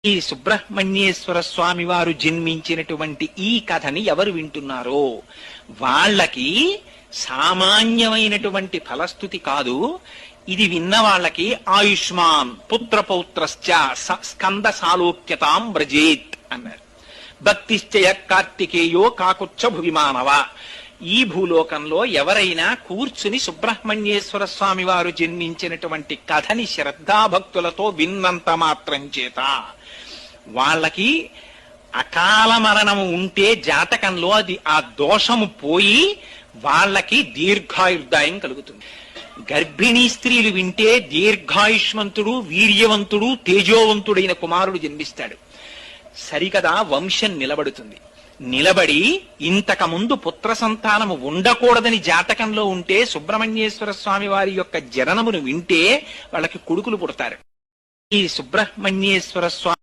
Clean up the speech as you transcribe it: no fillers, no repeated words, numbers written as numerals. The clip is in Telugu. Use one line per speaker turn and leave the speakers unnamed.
ఈ సుబ్రహ్మణ్యేశ్వర స్వామి వారు జన్మించినటువంటి ఈ కథని ఎవరు వింటున్నారో వాళ్ళకి సామాన్యమైనటువంటి ఫలస్థుతి కాదు. ఇది విన్న వాళ్ళకి ఆయుష్మాన్ పుత్రపౌత్రశ్చ స్కంద సాలోక్యతాం వ్రజేత్ అన్నారు. భక్తిశ్చయ కార్తికేయో కాకుచ్చ భువిమానవ. ఈ భూలోకంలో ఎవరైనా కూర్చుని సుబ్రహ్మణ్యేశ్వర స్వామి వారు జన్మించినటువంటి కథని శ్రద్ధాభక్తులతో విన్నంత మాత్రం చేత వాళ్ళకి అకాల మరణము ఉంటే జాతకంలో అది ఆ దోషము పోయి వాళ్ళకి దీర్ఘాయుర్దాయం కలుగుతుంది. గర్భిణీ స్త్రీలు వింటే దీర్ఘాయుష్మంతుడు, వీర్యవంతుడు, తేజోవంతుడైన కుమారుడు జన్మిస్తాడు. సరికదా వంశం నిలబడుతుంది. నిలబడి ఇంతకు ముందు పుత్ర సంతానము ఉండకూడదని జాతకంలో ఉంటే సుబ్రహ్మణ్యేశ్వర స్వామి వారి యొక్క జననమును వింటే వాళ్ళకి కొడుకులు పుడతారు. ఈ సుబ్రహ్మణ్యేశ్వర స్వామి